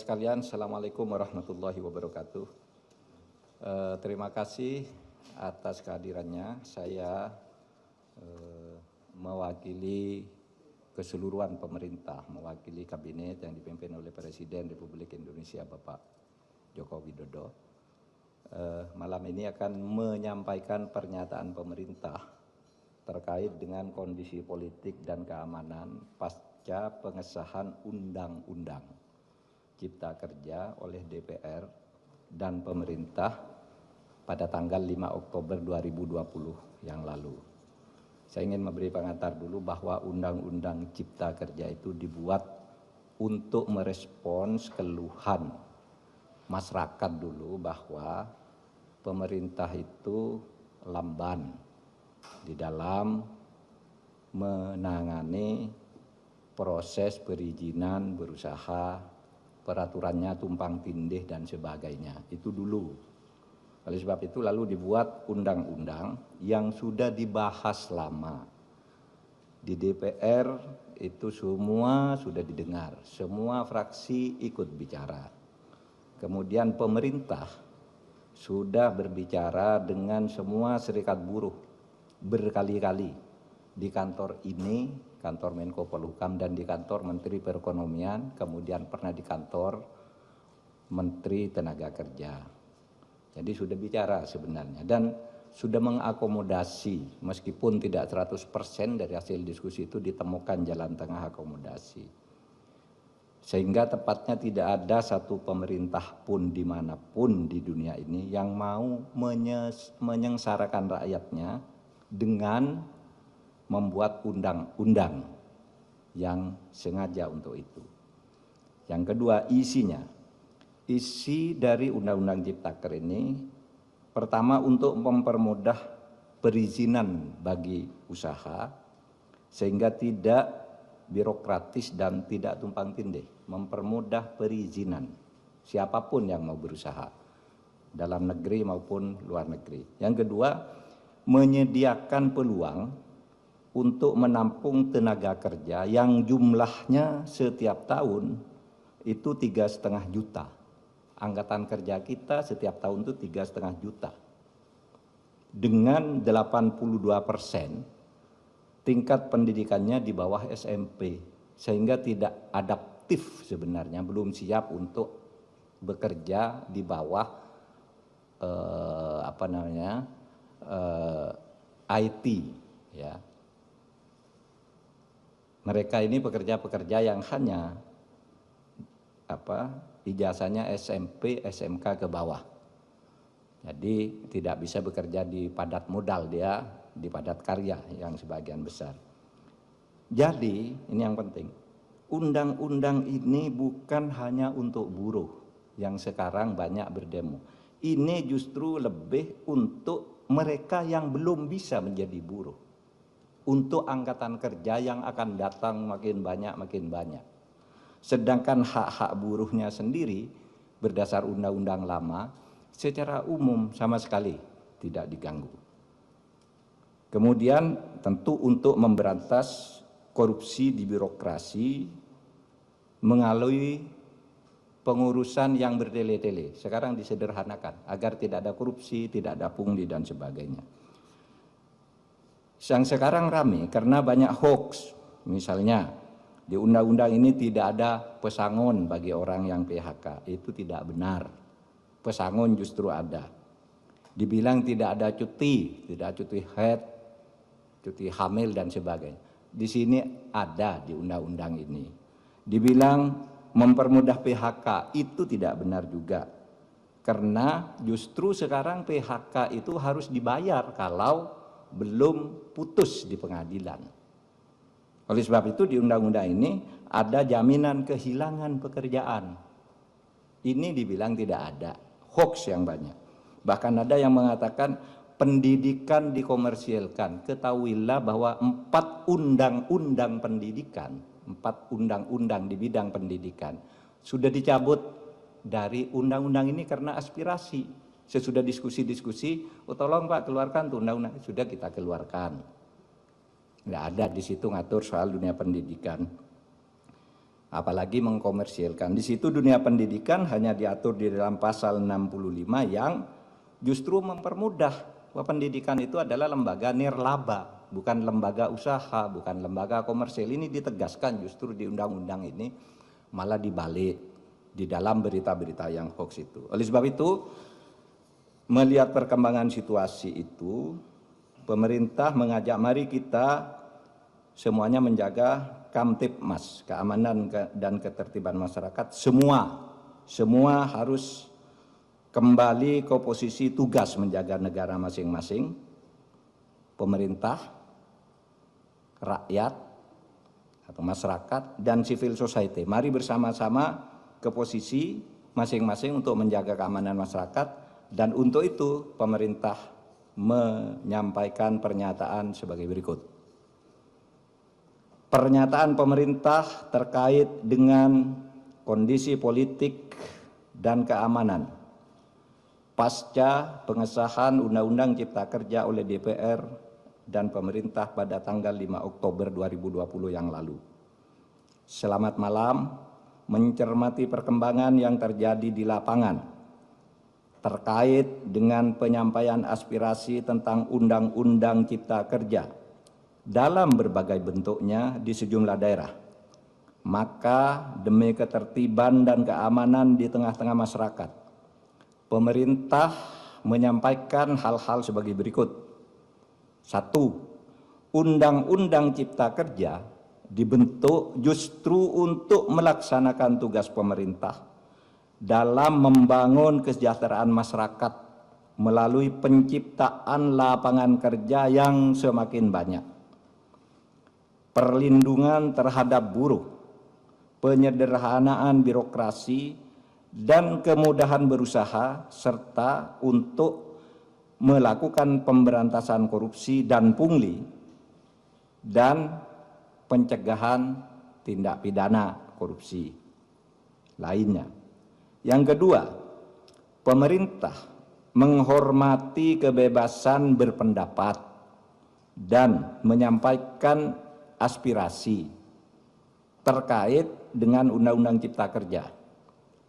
Sekalian, Assalamualaikum warahmatullahi wabarakatuh. Terima kasih atas kehadirannya. Saya mewakili keseluruhan pemerintah, mewakili kabinet yang dipimpin oleh Presiden Republik Indonesia Bapak Joko Widodo. Malam ini akan menyampaikan pernyataan pemerintah terkait dengan kondisi politik dan keamanan pasca pengesahan Undang-Undang Cipta Kerja oleh DPR dan pemerintah pada tanggal 5 Oktober 2020 yang lalu. Saya ingin memberi pengantar dulu bahwa Undang-Undang Cipta Kerja itu dibuat untuk merespons keluhan masyarakat dulu bahwa pemerintah itu lamban di dalam menangani proses perizinan berusaha, peraturannya tumpang tindih dan sebagainya. Itu dulu. Oleh sebab itu lalu dibuat undang-undang yang sudah dibahas lama. Di DPR itu semua sudah didengar, semua fraksi ikut bicara. Kemudian pemerintah sudah berbicara dengan semua serikat buruh berkali-kali di kantor ini, kantor Menko Polhukam, dan di kantor Menteri Perekonomian, kemudian pernah di kantor Menteri Tenaga Kerja. Jadi sudah bicara sebenarnya dan sudah mengakomodasi, meskipun tidak 100% dari hasil diskusi itu ditemukan jalan tengah akomodasi. Sehingga tepatnya tidak ada satu pemerintah pun dimanapun di dunia ini yang mau menyengsarakan rakyatnya dengan membuat undang-undang yang sengaja untuk itu. Yang kedua, isinya. Isi dari Undang-Undang Ciptaker ini pertama untuk mempermudah perizinan bagi usaha sehingga tidak birokratis dan tidak tumpang tindih, mempermudah perizinan siapapun yang mau berusaha dalam negeri maupun luar negeri. Yang kedua, menyediakan peluang untuk menampung tenaga kerja yang jumlahnya setiap tahun itu 3,5 juta. Angkatan kerja kita setiap tahun itu 3,5 juta. Dengan 82% tingkat pendidikannya di bawah SMP, sehingga tidak adaptif sebenarnya, belum siap untuk bekerja di bawah IT, ya. Mereka ini pekerja-pekerja yang hanya ijazahnya SMP, SMK ke bawah. Jadi tidak bisa bekerja di padat modal, dia di padat karya yang sebagian besar. Jadi ini yang penting, undang-undang ini bukan hanya untuk buruh yang sekarang banyak berdemo. Ini justru lebih untuk mereka yang belum bisa menjadi buruh. Untuk angkatan kerja yang akan datang makin banyak. Sedangkan hak-hak buruhnya sendiri berdasar undang-undang lama secara umum sama sekali tidak diganggu. Kemudian tentu untuk memberantas korupsi di birokrasi melalui pengurusan yang bertele-tele. Sekarang disederhanakan agar tidak ada korupsi, tidak ada pungli dan sebagainya. Yang sekarang ramai karena banyak hoax. Misalnya di undang-undang ini tidak ada pesangon bagi orang yang PHK. Itu tidak benar. Pesangon justru ada. Dibilang tidak ada cuti, tidak cuti haid, cuti hamil dan sebagainya. Di sini ada di undang-undang ini. Dibilang mempermudah PHK, itu tidak benar juga. Karena justru sekarang PHK itu harus dibayar kalau belum putus di pengadilan. Oleh sebab itu di undang-undang ini ada jaminan kehilangan pekerjaan. Ini dibilang tidak ada, hoax yang banyak. Bahkan ada yang mengatakan pendidikan dikomersilkan. Ketahuilah bahwa 4 undang-undang pendidikan, 4 undang-undang di bidang pendidikan sudah dicabut dari undang-undang ini karena aspirasi. Sesudah diskusi-diskusi, tolong Pak keluarkan tuh undang-undang, sudah kita keluarkan. Nggak ada di situ ngatur soal dunia pendidikan. apalagi mengkomersialkan. Di situ dunia pendidikan hanya diatur di dalam pasal 65 yang justru mempermudah bahwa pendidikan itu adalah lembaga nirlaba, bukan lembaga usaha, bukan lembaga komersial. Ini ditegaskan justru di undang-undang ini, malah dibalik di dalam berita-berita yang hoax itu. Oleh sebab itu, melihat perkembangan situasi itu, pemerintah mengajak mari kita semuanya menjaga Kamtibmas, keamanan dan ketertiban masyarakat, semua harus kembali ke posisi tugas menjaga negara masing-masing, pemerintah, rakyat atau masyarakat, dan civil society. Mari bersama-sama ke posisi masing-masing untuk menjaga keamanan masyarakat, dan untuk itu pemerintah menyampaikan pernyataan sebagai berikut. Pernyataan pemerintah terkait dengan kondisi politik dan keamanan pasca pengesahan Undang-Undang Cipta Kerja oleh DPR dan pemerintah pada tanggal 5 Oktober 2020 yang lalu. Selamat malam, mencermati perkembangan yang terjadi di lapangan terkait dengan penyampaian aspirasi tentang Undang-Undang Cipta Kerja dalam berbagai bentuknya di sejumlah daerah. Maka demi ketertiban dan keamanan di tengah-tengah masyarakat, pemerintah menyampaikan hal-hal sebagai berikut. 1. Undang-Undang Cipta Kerja dibentuk justru untuk melaksanakan tugas pemerintah dalam membangun kesejahteraan masyarakat melalui penciptaan lapangan kerja yang semakin banyak, perlindungan terhadap buruh, penyederhanaan birokrasi, dan kemudahan berusaha, serta untuk melakukan pemberantasan korupsi dan pungli, dan pencegahan tindak pidana korupsi lainnya. Yang kedua, pemerintah menghormati kebebasan berpendapat dan menyampaikan aspirasi terkait dengan Undang-Undang Cipta Kerja,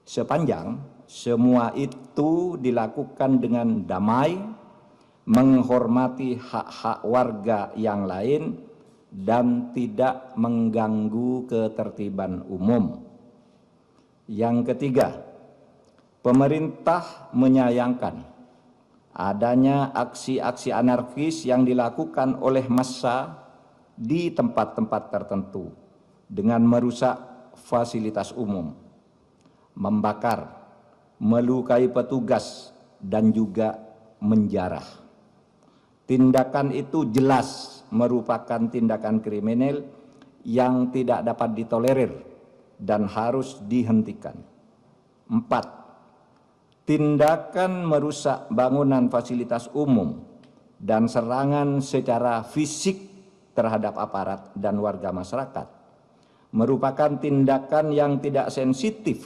sepanjang semua itu dilakukan dengan damai, menghormati hak-hak warga yang lain, dan tidak mengganggu ketertiban umum. Yang ketiga, pemerintah menyayangkan adanya aksi-aksi anarkis yang dilakukan oleh massa di tempat-tempat tertentu dengan merusak fasilitas umum, membakar, melukai petugas, dan juga menjarah. Tindakan itu jelas merupakan tindakan kriminal yang tidak dapat ditolerir dan harus dihentikan. 4. Tindakan merusak bangunan fasilitas umum dan serangan secara fisik terhadap aparat dan warga masyarakat merupakan tindakan yang tidak sensitif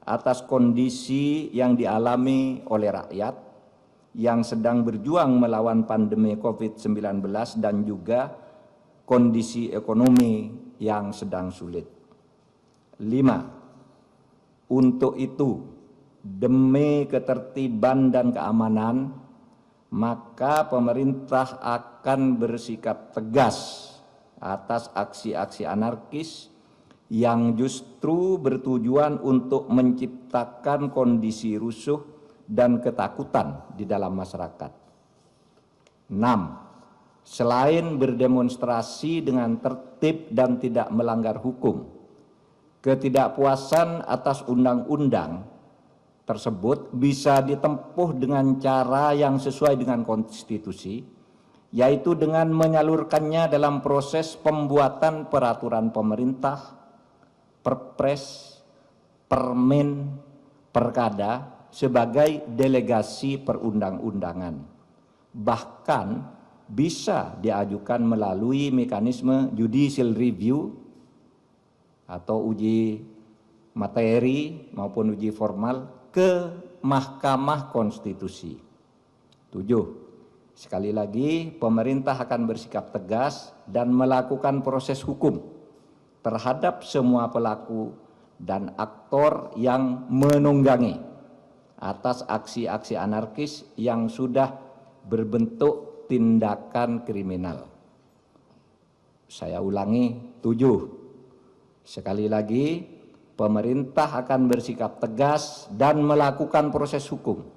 atas kondisi yang dialami oleh rakyat yang sedang berjuang melawan pandemi COVID-19 dan juga kondisi ekonomi yang sedang sulit. 5. Untuk itu, demi ketertiban dan keamanan, maka pemerintah akan bersikap tegas atas aksi-aksi anarkis yang justru bertujuan untuk menciptakan kondisi rusuh dan ketakutan di dalam masyarakat. 6. Selain berdemonstrasi dengan tertib dan tidak melanggar hukum, ketidakpuasan atas undang-undang tersebut bisa ditempuh dengan cara yang sesuai dengan konstitusi, yaitu dengan menyalurkannya dalam proses pembuatan peraturan pemerintah, perpres, permen, perkada sebagai delegasi perundang-undangan. Bahkan bisa diajukan melalui mekanisme judicial review atau uji materi maupun uji formal ke Mahkamah Konstitusi. 7. Sekali lagi, pemerintah akan bersikap tegas dan melakukan proses hukum terhadap semua pelaku dan aktor yang menunggangi atas aksi-aksi anarkis yang sudah berbentuk tindakan kriminal. Saya ulangi, 7. Sekali lagi, pemerintah akan bersikap tegas dan melakukan proses hukum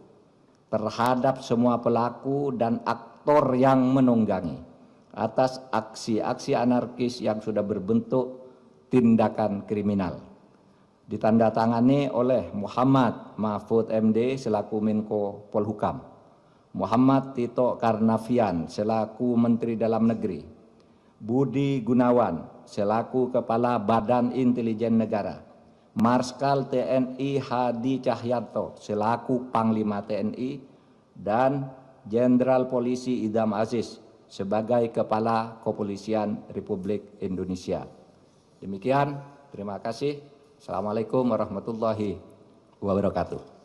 terhadap semua pelaku dan aktor yang menunggangi atas aksi-aksi anarkis yang sudah berbentuk tindakan kriminal. Ditandatangani oleh Muhammad Mahfud MD selaku Menko Polhukam, Muhammad Tito Karnavian selaku Menteri Dalam Negeri, Budi Gunawan selaku Kepala Badan Intelijen Negara, Marskal TNI Hadi Cahyanto selaku Panglima TNI, dan Jenderal Polisi Idham Aziz sebagai Kepala Kepolisian Republik Indonesia. Demikian, terima kasih. Assalamualaikum warahmatullahi wabarakatuh.